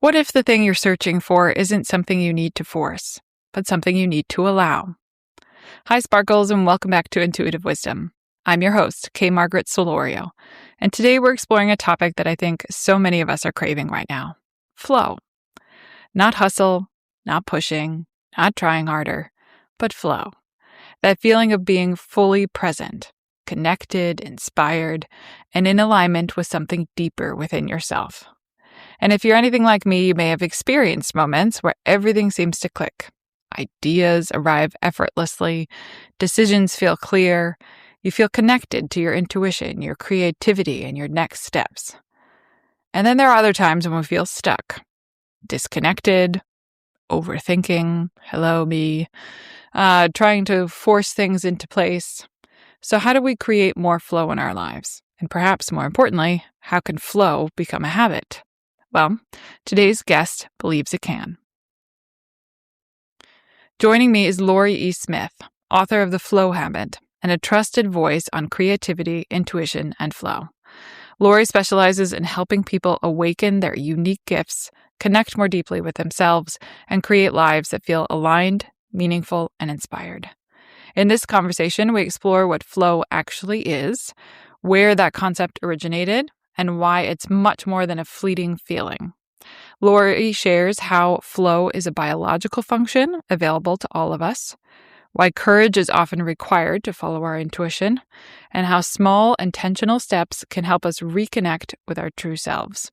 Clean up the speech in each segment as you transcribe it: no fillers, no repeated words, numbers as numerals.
What if the thing you're searching for isn't something you need to force, but something you need to allow? Hi, Sparkles, and welcome back to Intuitive Wisdom. I'm your host, K. Margaret Solorio, and today we're exploring a topic that I think so many of us are craving right now: flow. Not hustle, not pushing, not trying harder, but flow. That feeling of being fully present, connected, inspired, and in alignment with something deeper within yourself. And if you're anything like me, you may have experienced moments where everything seems to click. Ideas arrive effortlessly, decisions feel clear, you feel connected to your intuition, your creativity, and your next steps. And then there are other times when we feel stuck, disconnected, overthinking, hello me, trying to force things into place. So how do we create more flow in our lives? And perhaps more importantly, how can flow become a habit? Well, today's guest believes it can. Joining me is Laurie E. Smith, author of The Flow Habit, and a trusted voice on creativity, intuition, and flow. Laurie specializes in helping people awaken their unique gifts, connect more deeply with themselves, and create lives that feel aligned, meaningful, and inspired. In this conversation, we explore what flow actually is, where that concept originated, and why it's much more than a fleeting feeling. Laurie shares how flow is a biological function available to all of us, why courage is often required to follow our intuition, and how small, intentional steps can help us reconnect with our true selves.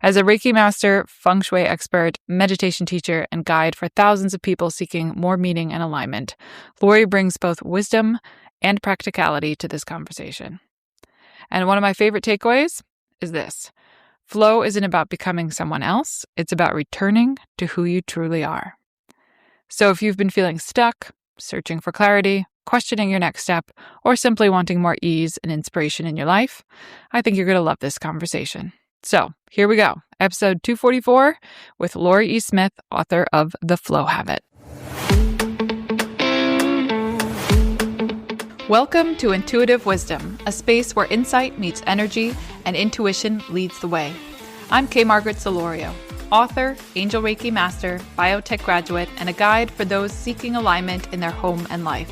As a Reiki Master, Feng Shui expert, meditation teacher, and guide for thousands of people seeking more meaning and alignment, Laurie brings both wisdom and practicality to this conversation. And one of my favorite takeaways is this: flow isn't about becoming someone else, it's about returning to who you truly are. So if you've been feeling stuck, searching for clarity, questioning your next step, or simply wanting more ease and inspiration in your life, I think you're going to love this conversation. So here we go, episode 244 with Laurie E. Smith, author of The Flow Habit. Welcome to Intuitive Wisdom, a space where insight meets energy and intuition leads the way. I'm K. Margaret Solorio, author, Angel Reiki Master, biotech graduate, and a guide for those seeking alignment in their home and life.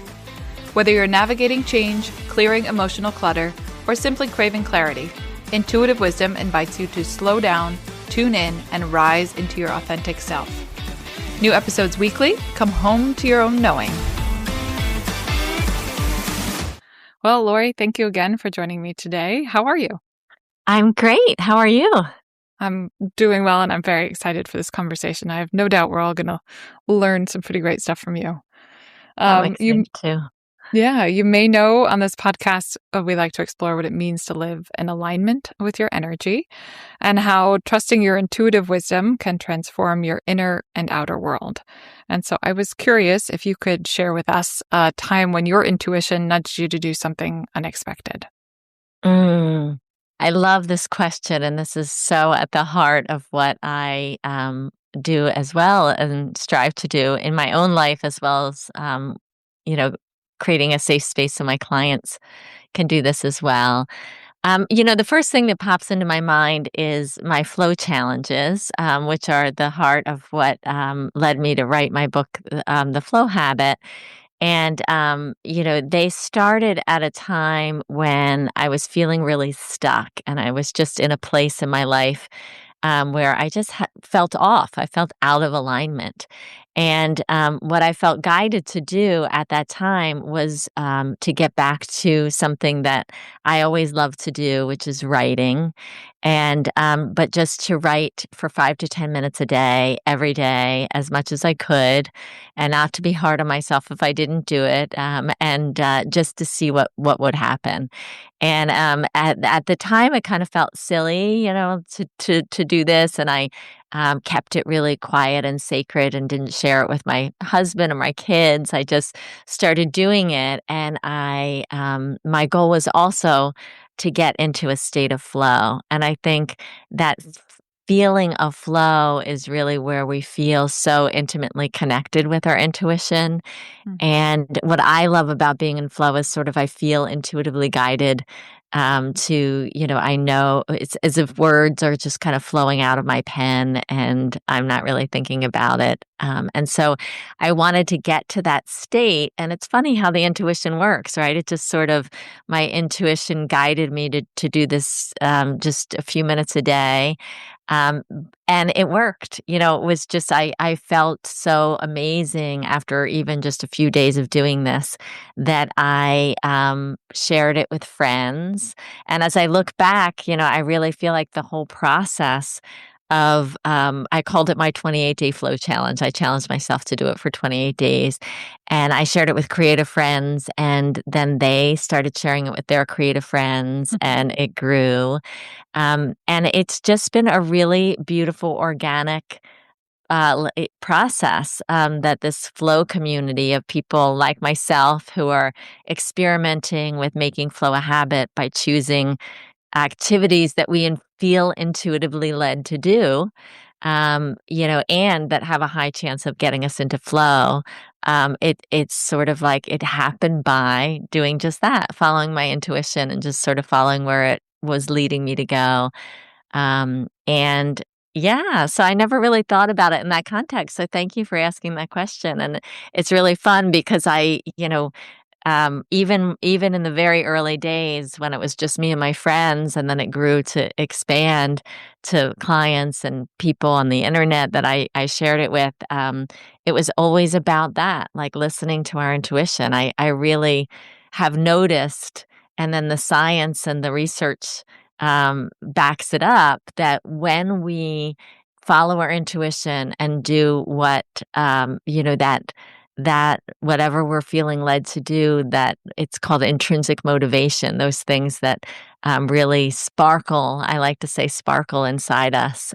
Whether you're navigating change, clearing emotional clutter, or simply craving clarity, Intuitive Wisdom invites you to slow down, tune in, and rise into your authentic self. New episodes weekly. Come home to your own knowing. Well, Laurie, thank you again for joining me today. How are you? I'm great. How are you? I'm doing well, and I'm very excited for this conversation. I have no doubt we're all going to learn some pretty great stuff from you. I'm excited too. Yeah, you may know on this podcast, we like to explore what it means to live in alignment with your energy and how trusting your intuitive wisdom can transform your inner and outer world. And so I was curious if you could share with us a time when your intuition nudged you to do something unexpected. I love this question, and this is so at the heart of what I do as well and strive to do in my own life, as well as, creating a safe space so my clients can do this as well. The first thing that pops into my mind is my flow challenges, which are the heart of what led me to write my book, The Flow Habit. And, they started at a time when I was feeling really stuck, and I was just in a place in my life where I just felt off. I felt out of alignment. And what I felt guided to do at that time was to get back to something that I always loved to do, which is writing. And but just to write for 5 to 10 minutes a day, every day, as much as I could, and not to be hard on myself if I didn't do it, and just to see what would happen. And at the time, it kind of felt silly, to do this, and I kept it really quiet and sacred and didn't share it with my husband or my kids. I just started doing it, and my goal was also to get into a state of flow. And I think that feeling of flow is really where we feel so intimately connected with our intuition. And what I love about being in flow is sort of I feel intuitively guided to, I know it's as if words are just kind of flowing out of my pen and I'm not really thinking about it. And so I wanted to get to that state. And it's funny how the intuition works, right? It just sort of, my intuition guided me to do this just a few minutes a day. Um, and it worked. It was just, I felt so amazing after even just a few days of doing this that I shared it with friends. And as I look back, I really feel like the whole process of, I called it my 28-day flow challenge. I challenged myself to do it for 28 days. And I shared it with creative friends. And then they started sharing it with their creative friends, and it grew. And it's just been a really beautiful, organic process that this flow community of people like myself who are experimenting with making flow a habit by choosing activities that we feel intuitively led to do, and that have a high chance of getting us into flow. It's sort of like it happened by doing just that, following my intuition and just sort of following where it was leading me to go. And yeah, so I never really thought about it in that context. So thank you for asking that question. And it's really fun because even in the very early days when it was just me and my friends, and then it grew to expand to clients and people on the internet that I shared it with, it was always about that, like listening to our intuition. I really have noticed, and then the science and the research backs it up, that when we follow our intuition and do what, that whatever we're feeling led to do, that it's called intrinsic motivation, those things that really sparkle, I like to say sparkle inside us.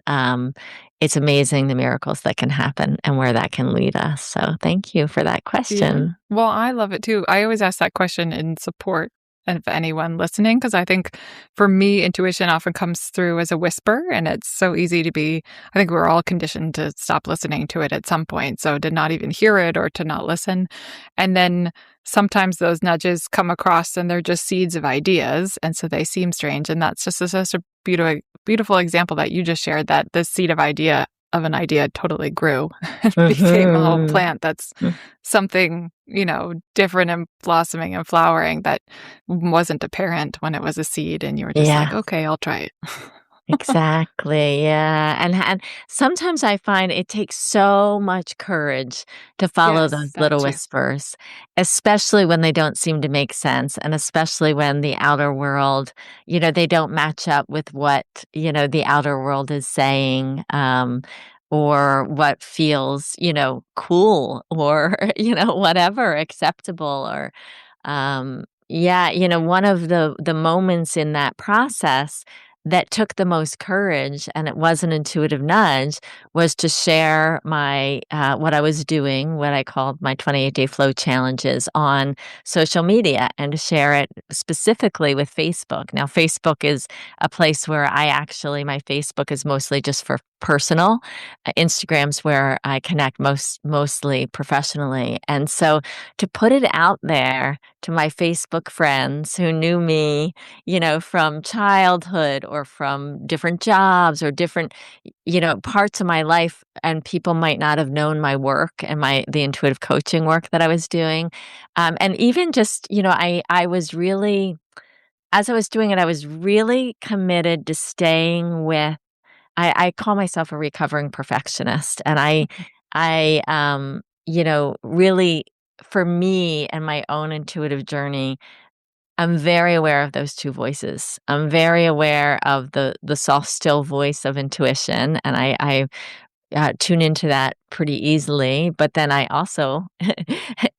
It's amazing the miracles that can happen and where that can lead us. So thank you for that Yeah. question. Well, I love it too. I always ask that question in support of anyone listening, because I think for me, intuition often comes through as a whisper, and it's so easy to be, I think we're all conditioned to stop listening to it at some point. So to not even hear it or to not listen. And then sometimes those nudges come across and they're just seeds of ideas. And so they seem strange. And that's just such a beautiful example that you just shared, that this seed of an idea totally grew and became a whole plant that's something, different and blossoming and flowering that wasn't apparent when it was a seed, and you were just like, Yeah. okay, I'll try it. Exactly. Yeah. And sometimes I find it takes so much courage to follow Yes, those that little too. whispers, especially when they don't seem to make sense. And especially when the outer world, they don't match up with what, the outer world is saying, or what feels, cool or, whatever, acceptable or, yeah, one of the moments in that process that took the most courage, and it was an intuitive nudge, was to share my what I was doing, what I called my 28-day flow challenges on social media, and to share it specifically with Facebook. Now, Facebook is a place where my Facebook is mostly just for personal. Instagram's where I connect mostly professionally. And so to put it out there to my Facebook friends who knew me, from childhood or from different jobs or different, parts of my life, and people might not have known my work and the intuitive coaching work that I was doing. And even just, I was really, as I was doing it, I was really committed to staying with, I call myself a recovering perfectionist. And really, for me and my own intuitive journey, I'm very aware of those two voices. I'm very aware of the soft, still voice of intuition, and I tune into that pretty easily. But then I also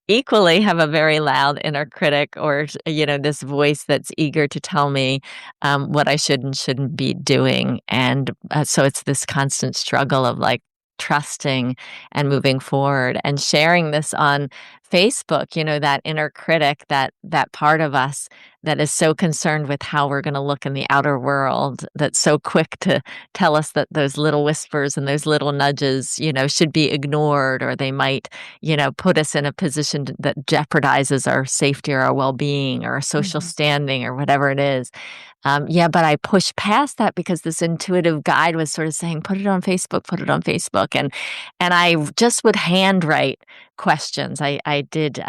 equally have a very loud inner critic, or this voice that's eager to tell me what I should and shouldn't be doing. And so it's this constant struggle of like trusting and moving forward and sharing this on Facebook, that inner critic, that part of us that is so concerned with how we're going to look in the outer world, that's so quick to tell us that those little whispers and those little nudges, should be ignored, or they might, put us in a position that jeopardizes our safety or our well-being or our social standing or whatever it is. But I pushed past that because this intuitive guide was sort of saying, put it on Facebook, put it on Facebook. And I just would handwrite questions. I did,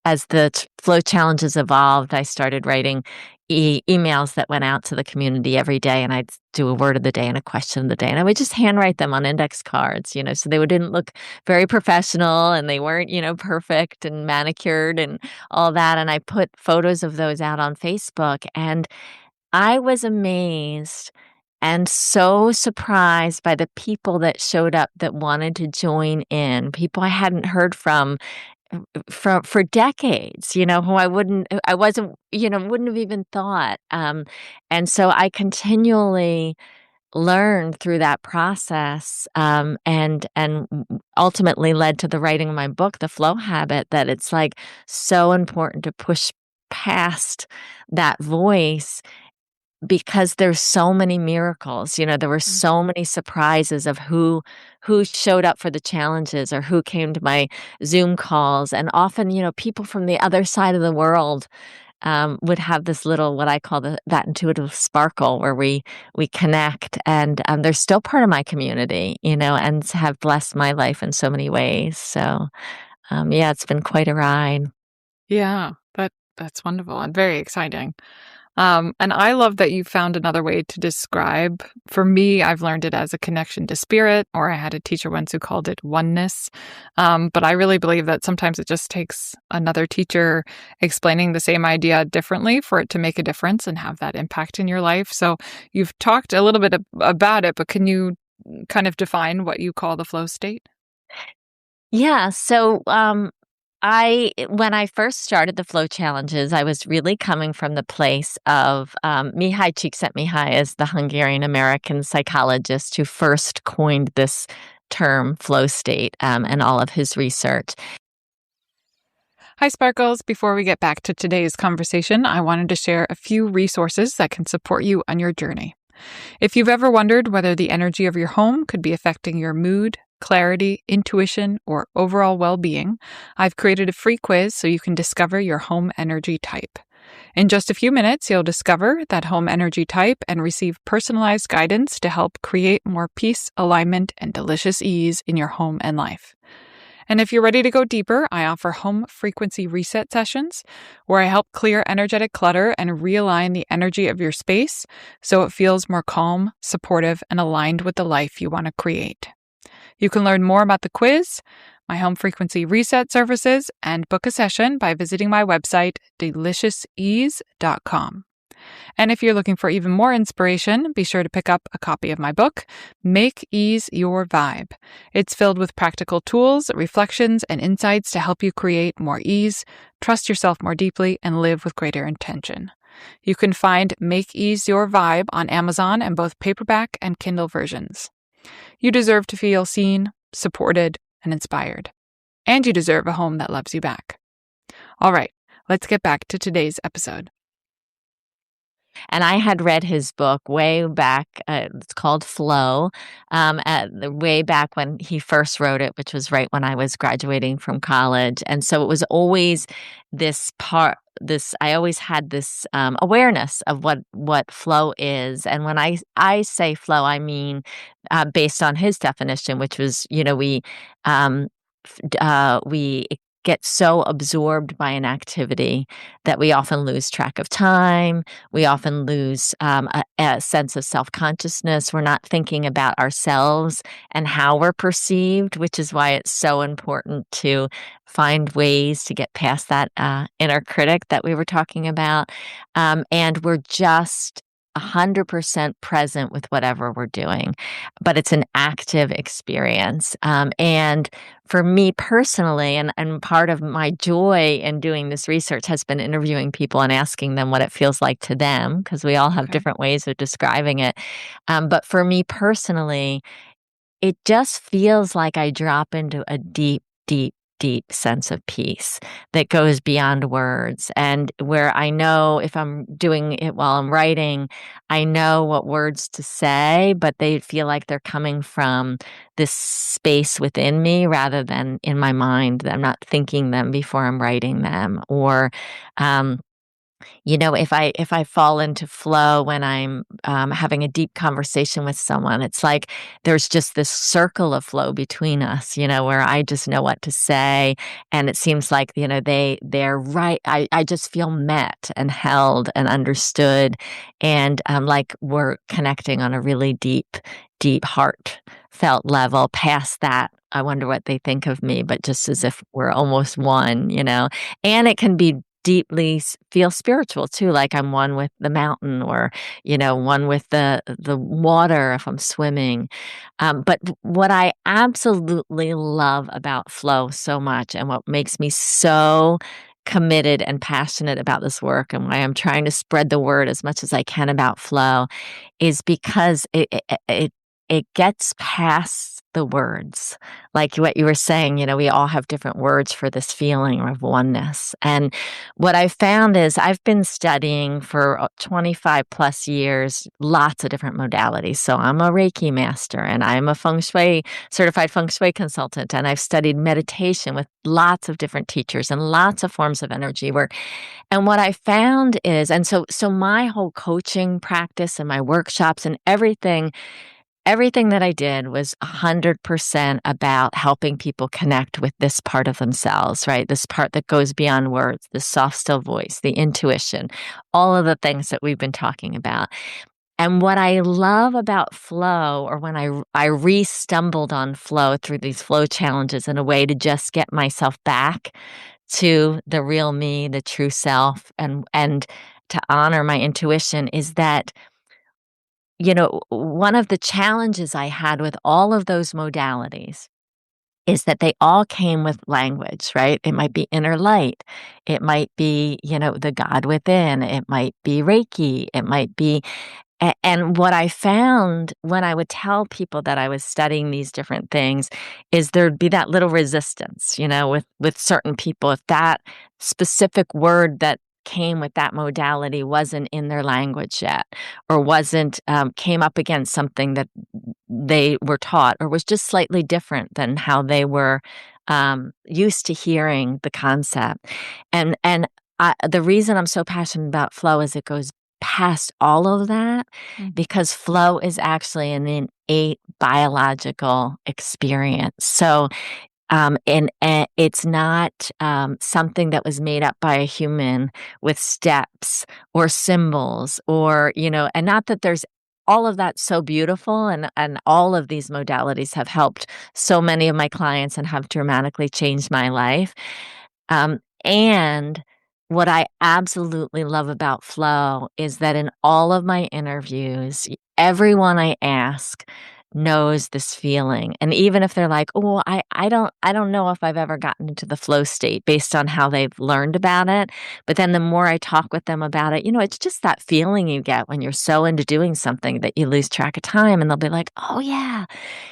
as the flow challenges evolved, I started writing emails that went out to the community every day, and I'd do a word of the day and a question of the day. And I would just handwrite them on index cards, so they didn't look very professional, and they weren't, perfect and manicured and all that. And I put photos of those out on Facebook, and I was amazed and so surprised by the people that showed up that wanted to join in, people I hadn't heard from for decades, who wouldn't have even thought. And so I continually learned through that process, and ultimately led to the writing of my book, The Flow Habit, that it's like so important to push past that voice, because there's so many miracles. There were so many surprises of who showed up for the challenges or who came to my Zoom calls. And often, people from the other side of the world would have this little, what I call that intuitive sparkle, where we connect. And they're still part of my community, and have blessed my life in so many ways. So, it's been quite a ride. Yeah, that's wonderful and very exciting. And I love that you found another way to describe. For me, I've learned it as a connection to spirit, or I had a teacher once who called it oneness. But I really believe that sometimes it just takes another teacher explaining the same idea differently for it to make a difference and have that impact in your life. So you've talked a little bit about it, but can you kind of define what you call the flow state? Yeah. So, when I first started the flow challenges, I was really coming from the place of Mihai Csikszentmihalyi is the Hungarian American psychologist who first coined this term flow state, and all of his research. Hi, Sparkles. Before we get back to today's conversation, I wanted to share a few resources that can support you on your journey. If you've ever wondered whether the energy of your home could be affecting your mood, clarity, intuition, or overall well-being, I've created a free quiz so you can discover your home energy type. In just a few minutes, you'll discover that home energy type and receive personalized guidance to help create more peace, alignment, and delicious ease in your home and life. And if you're ready to go deeper, I offer home frequency reset sessions where I help clear energetic clutter and realign the energy of your space so it feels more calm, supportive, and aligned with the life you want to create. You can learn more about the quiz, my home frequency reset services, and book a session by visiting my website, deliciousease.com. And if you're looking for even more inspiration, be sure to pick up a copy of my book, Make Ease Your Vibe. It's filled with practical tools, reflections, and insights to help you create more ease, trust yourself more deeply, and live with greater intention. You can find Make Ease Your Vibe on Amazon in both paperback and Kindle versions. You deserve to feel seen, supported, and inspired. And you deserve a home that loves you back. All right, let's get back to today's episode. And I had read his book way back. It's called Flow, way back when he first wrote it, which was right when I was graduating from college. And so it was always this part. I always had this awareness of what flow is. And when I say flow, I mean based on his definition, which was, we get so absorbed by an activity that we often lose track of time. We often lose a sense of self-consciousness. We're not thinking about ourselves and how we're perceived, which is why it's so important to find ways to get past that inner critic that we were talking about. And we're just 100% present with whatever we're doing, but it's an active experience. And for me personally, and part of my joy in doing this research has been interviewing people and asking them what it feels like to them, because we all have different ways of describing it. But for me personally, it just feels like I drop into a deep, deep deep sense of peace that goes beyond words, and where I know if I'm doing it while I'm writing, I know what words to say, but they feel like they're coming from this space within me rather than in my mind. I'm not thinking them before I'm writing them. Or um, if I fall into flow when I'm having a deep conversation with someone, it's like there's just this circle of flow between us, where I just know what to say, and it seems like they're right. I just feel met and held and understood, and like we're connecting on a really deep heartfelt level. Past that, I wonder what they think of me, but just as if we're almost one. And it can be deeply feel spiritual too, like I'm one with the mountain, or one with the water if I'm swimming. But what I absolutely love about flow so much, and what makes me so committed and passionate about this work, and why I'm trying to spread the word as much as I can about flow, is because it gets past the words. Like what you were saying, we all have different words for this feeling of oneness. And what I found is I've been studying for 25 plus years, lots of different modalities. So I'm a Reiki master, and I'm a certified Feng Shui consultant. And I've studied meditation with lots of different teachers and lots of forms of energy work. And what I found is, and so my whole coaching practice and my workshops and everything that I did was 100% about helping people connect with this part of themselves, right? This part that goes beyond words, the soft, still voice, the intuition, all of the things that we've been talking about. And what I love about flow, or when I re-stumbled on flow through these flow challenges in a way to just get myself back to the real me, the true self, and to honor my intuition, is that one of the challenges I had with all of those modalities is that they all came with language, right? It might be inner light. It might be, the God within. It might be Reiki. It might be, and what I found when I would tell people that I was studying these different things is there'd be that little resistance, with certain people. If that specific word that came with that modality wasn't in their language yet, or wasn't came up against something that they were taught, or was just slightly different than how they were used to hearing the concept. And the reason I'm so passionate about flow is it goes past all of that, because flow is actually an innate biological experience. So and it's not something that was made up by a human with steps or symbols, or, and not that there's all of that so beautiful, and all of these modalities have helped so many of my clients and have dramatically changed my life. And what I absolutely love about flow is that in all of my interviews, everyone I ask knows this feeling. And even if they're like, oh, I don't know if I've ever gotten into the flow state, based on how they've learned about it. But then the more I talk with them about it, it's just that feeling you get when you're so into doing something that you lose track of time. And they'll be like, oh yeah,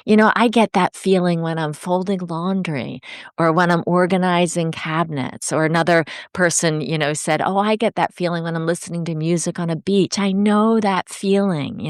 I get that feeling when I'm folding laundry, or when I'm organizing cabinets. Or another person, said, oh, I get that feeling when I'm listening to music on a beach. I know that feeling.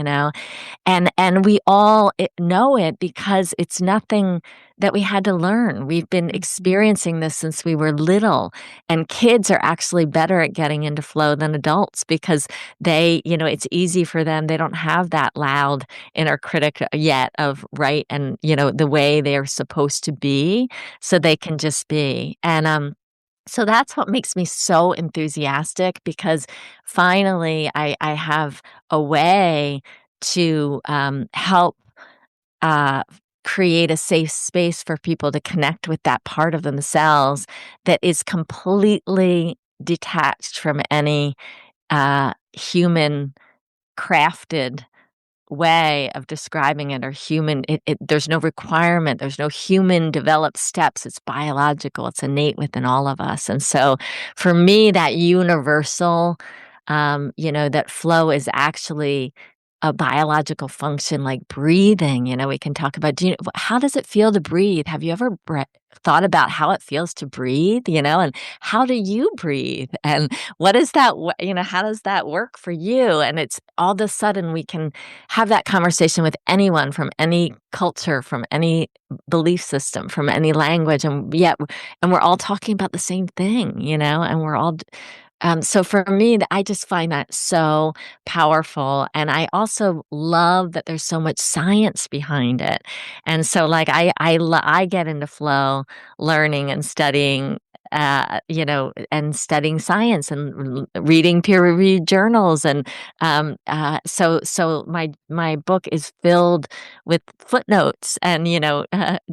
And we all know it, because it's nothing that we had to learn. We've been experiencing this since we were little, and kids are actually better at getting into flow than adults, because it's easy for them. They don't have that loud inner critic yet of right and, the way they're supposed to be, so they can just be. And so that's what makes me so enthusiastic, because finally I have a way to help uh, create a safe space for people to connect with that part of themselves that is completely detached from any human crafted way of describing it, or human. There's no requirement. There's no human developed steps. It's biological. It's innate within all of us. And so for me, that universal, that flow is actually a biological function like breathing. We can talk about, how does it feel to breathe? Have you ever thought about how it feels to breathe, and how do you breathe? And what is that, how does that work for you? And it's all of a sudden we can have that conversation with anyone from any culture, from any belief system, from any language. And and we're all talking about the same thing, and we're all, so for me, I just find that so powerful. And I also love that there's so much science behind it. And so like I get into flow learning and studying, and studying science and reading peer-reviewed journals. And so my book is filled with footnotes and,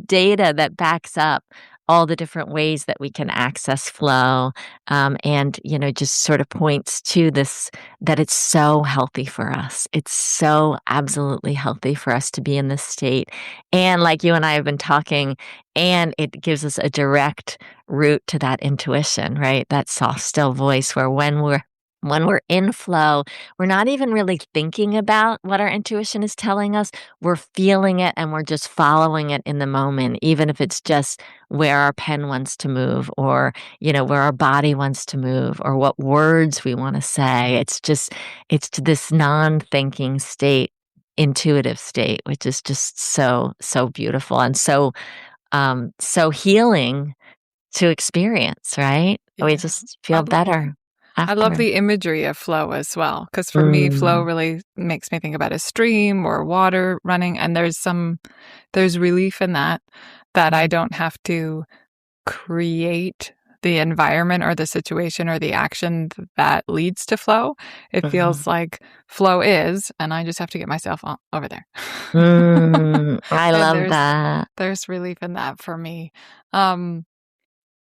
data that backs up all the different ways that we can access flow, and just sort of points to this, that it's so healthy for us. It's so absolutely healthy for us to be in this state. And like you and I have been talking, and it gives us a direct route to that intuition, right? That soft, still voice where when we're in flow, we're not even really thinking about what our intuition is telling us. We're feeling it and we're just following it in the moment, even if it's just where our pen wants to move, or, where our body wants to move, or what words we want to say. It's this non-thinking state, intuitive state, which is just so, so beautiful and so healing to experience, right? We Yeah. just feel better I love after. the imagery of flow as well, because for me, flow Mm. really makes me think about a stream or water running, and there's relief in that I don't have to create the environment or the situation or the action that leads to flow. It feels Mhm. like flow is, and I just have to get myself over there. I And love that. there's relief in that for me. Um,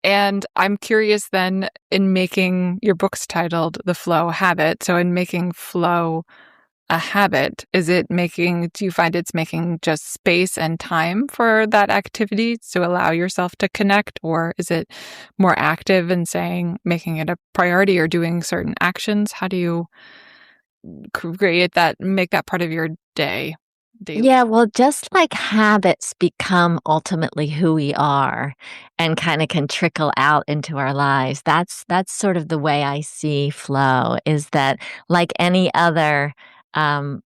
and I'm curious then, in making your book's titled The Flow Habit. So in making flow a habit, do you find it's making just space and time for that activity to allow yourself to connect? Or is it more active in making it a priority or doing certain actions? How do you make that part of your day daily? Yeah, well, just like habits become ultimately who we are and kind of can trickle out into our lives. That's sort of the way I see flow, is that like any other um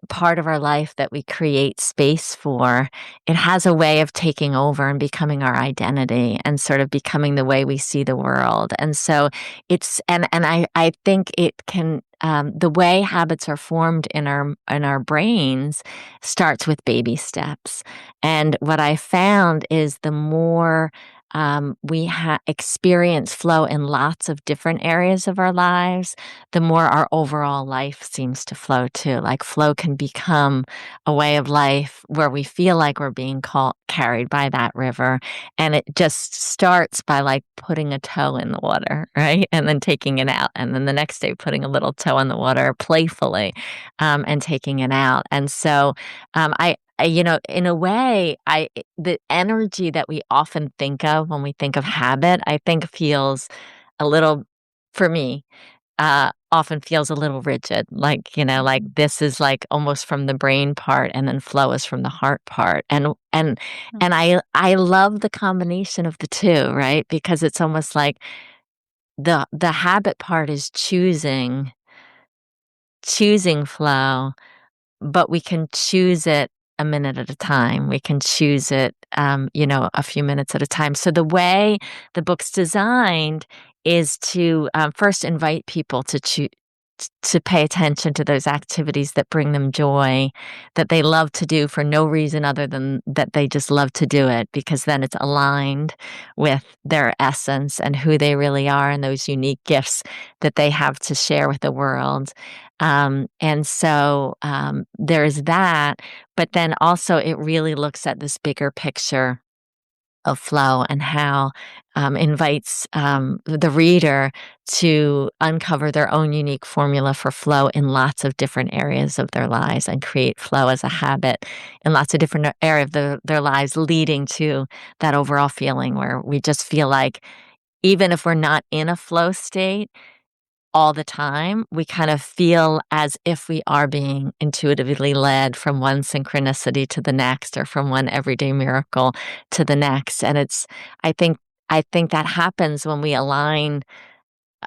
part of our life that we create space for, it has a way of taking over and becoming our identity and sort of becoming the way we see the world. And so I think it can, the way habits are formed in our brains starts with baby steps. And what I found is the more we experience flow in lots of different areas of our lives, the more our overall life seems to flow too. Like flow can become a way of life where we feel like we're being carried by that river. And it just starts by like putting a toe in the water, right? And then taking it out. And then the next day, putting a little toe in the water playfully, and taking it out. And so, in a way, the energy that we often think of when we think of habit, I think feels a little, for me, often feels a little rigid, like, like this is like almost from the brain part, and then flow is from the heart part. And I love the combination of the two, right? Because it's almost like the habit part is choosing flow, but we can choose it a minute at a time. We can choose it, a few minutes at a time. So the way the book's designed is to first invite people to pay attention to those activities that bring them joy, that they love to do for no reason other than that they just love to do it, because then it's aligned with their essence and who they really are and those unique gifts that they have to share with the world. And so there's that, but then also it really looks at this bigger picture of flow and how invites the reader to uncover their own unique formula for flow in lots of different areas of their lives and create flow as a habit in lots of different areas of their lives, leading to that overall feeling where we just feel like even if we're not in a flow state, all the time, we kind of feel as if we are being intuitively led from one synchronicity to the next, or from one everyday miracle to the next. And I think, I think that happens when we align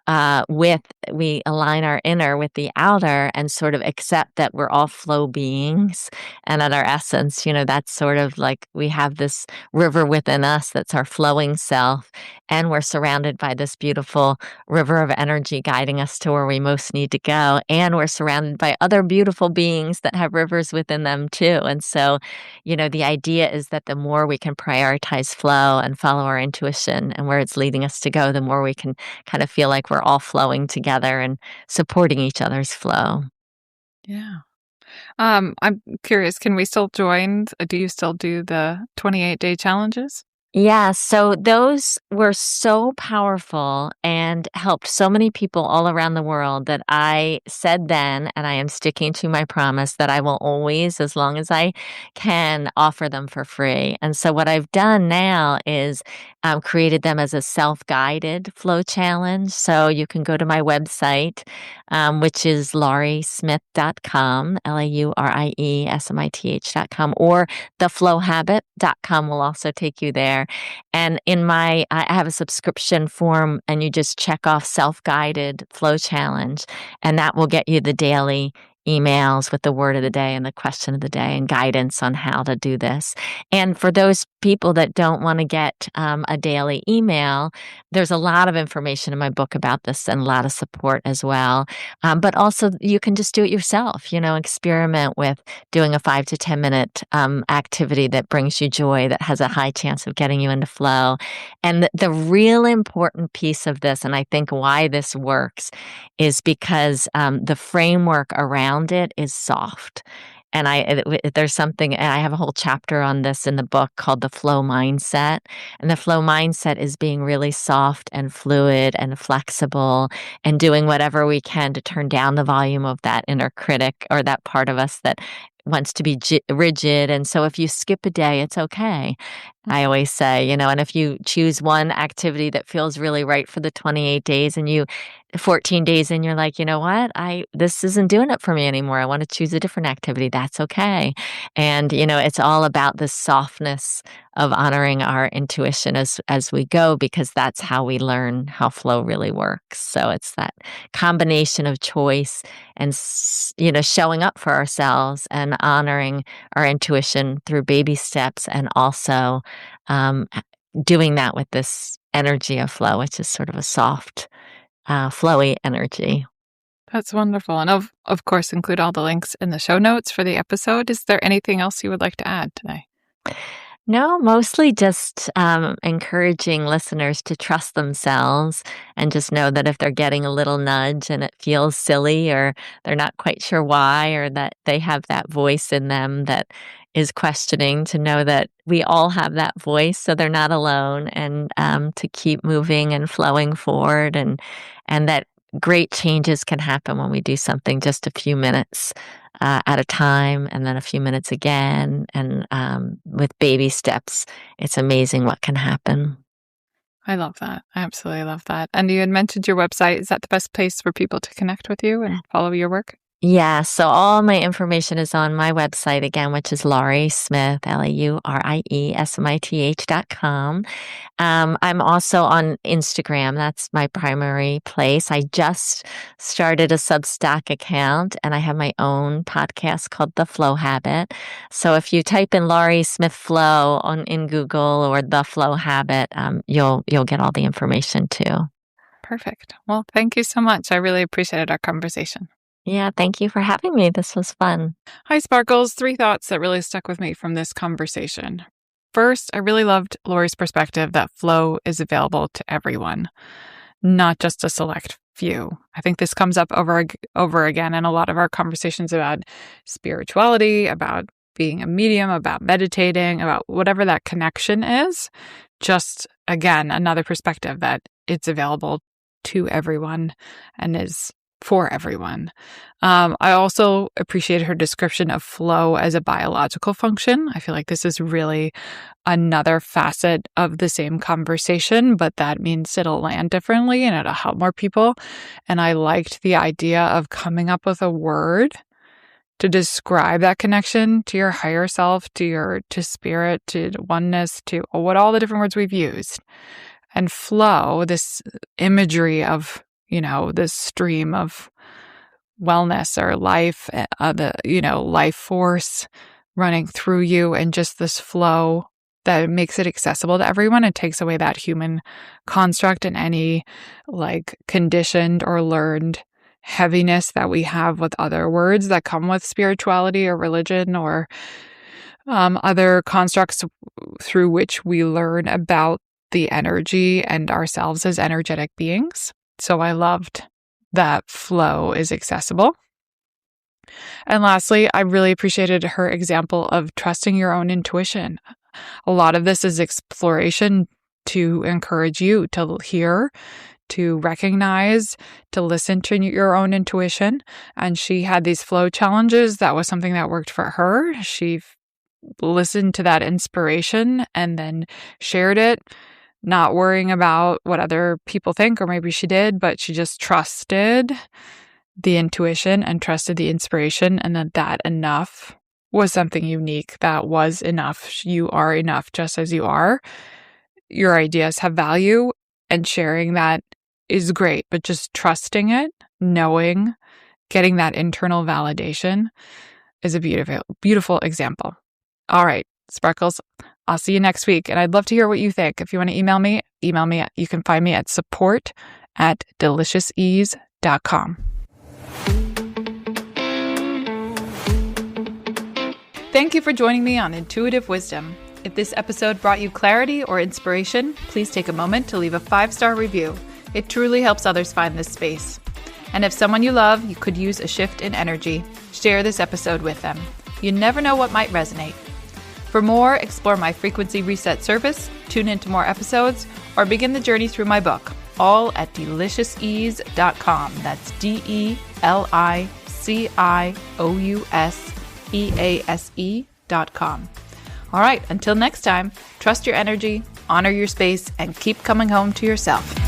we align our inner with the outer and sort of accept that we're all flow beings. And at our essence, that's sort of like we have this river within us that's our flowing self. And we're surrounded by this beautiful river of energy guiding us to where we most need to go. And we're surrounded by other beautiful beings that have rivers within them too. And so, the idea is that the more we can prioritize flow and follow our intuition and where it's leading us to go, the more we can kind of feel like we're all flowing together and supporting each other's flow. Yeah. I'm curious, can we still join? Do you still do the 28-day challenges? Yeah, so those were so powerful and helped so many people all around the world that I said then, and I am sticking to my promise that I will always, as long as I can, offer them for free. And so what I've done now is created them as a self-guided flow challenge. So you can go to my website, which is lauriesmith.com, LAURIESMITH.com, or theflowhabit.com will also take you there. And I have a subscription form, and you just check off self-guided flow challenge, and that will get you the daily emails with the word of the day and the question of the day and guidance on how to do this. And for those people that don't want to get a daily email, there's a lot of information in my book about this and a lot of support as well. But also you can just do it yourself, experiment with doing a 5 to 10 minute activity that brings you joy, that has a high chance of getting you into flow. And the real important piece of this, and I think why this works, is because the framework around it is soft. And there's something, and I have a whole chapter on this in the book called The Flow Mindset. And the flow mindset is being really soft and fluid and flexible and doing whatever we can to turn down the volume of that inner critic, or that part of us that wants to be rigid. And so if you skip a day, it's okay. I always say, and if you choose one activity that feels really right for the 28 days, and 14 days in, you're like, you know what? This isn't doing it for me anymore. I want to choose a different activity. That's okay. And, it's all about the softness of honoring our intuition as we go, because that's how we learn how flow really works. So it's that combination of choice and, showing up for ourselves and honoring our intuition through baby steps, and also um, doing that with this energy of flow, which is sort of a soft, flowy energy. That's wonderful. And of course, include all the links in the show notes for the episode. Is there anything else you would like to add today? No, mostly just encouraging listeners to trust themselves and just know that if they're getting a little nudge and it feels silly, or they're not quite sure why, or that they have that voice in them that is questioning, to know that we all have that voice, so they're not alone, and to keep moving and flowing forward, and that great changes can happen when we do something just a few minutes at a time, and then a few minutes again. And with baby steps, it's amazing what can happen. I love that. I absolutely love that. And you had mentioned your website. Is that the best place for people to connect with you and follow your work? Yeah, so all my information is on my website again, which is Laurie Smith, LAURIESMITH.com. I'm also on Instagram. That's my primary place. I just started a Substack account, and I have my own podcast called The Flow Habit. So if you type in Laurie Smith Flow in Google, or The Flow Habit, you'll get all the information too. Perfect. Well, thank you so much. I really appreciated our conversation. Yeah, thank you for having me. This was fun. Hi, Sparkles. 3 thoughts that really stuck with me from this conversation. First, I really loved Laurie's perspective that flow is available to everyone, not just a select few. I think this comes up over again in a lot of our conversations about spirituality, about being a medium, about meditating, about whatever that connection is. Just, again, another perspective that it's available to everyone and is for everyone. I also appreciated her description of flow as a biological function. I feel like this is really another facet of the same conversation, but that means it'll land differently and it'll help more people. And I liked the idea of coming up with a word to describe that connection to your higher self, to spirit, to oneness, to all the different words we've used. And flow, this imagery of, this stream of wellness or life, life force running through you, and just this flow that makes it accessible to everyone. It takes away that human construct and any conditioned or learned heaviness that we have with other words that come with spirituality or religion or other constructs through which we learn about the energy and ourselves as energetic beings. So I loved that flow is accessible. And lastly, I really appreciated her example of trusting your own intuition. A lot of this is exploration to encourage you to hear, to recognize, to listen to your own intuition. And she had these flow challenges. That was something that worked for her. She listened to that inspiration and then shared it, not worrying about what other people think, or maybe she did, but she just trusted the intuition and trusted the inspiration, and that enough was something unique. That was enough. You are enough just as you are. Your ideas have value, and sharing that is great, but just trusting it, knowing, getting that internal validation is a beautiful, beautiful example. All right, Sparkles, I'll see you next week. And I'd love to hear what you think. If you want to email me. You can find me at support@deliciousease.com. Thank you for joining me on Intuitive Wisdom. If this episode brought you clarity or inspiration, please take a moment to leave a 5-star review. It truly helps others find this space. And if someone you love, you could use a shift in energy, share this episode with them. You never know what might resonate. For more, explore my frequency reset service, tune into more episodes, or begin the journey through my book, all at deliciousease.com. That's DELICIOUSEASE.com. All right, until next time, trust your energy, honor your space, and keep coming home to yourself.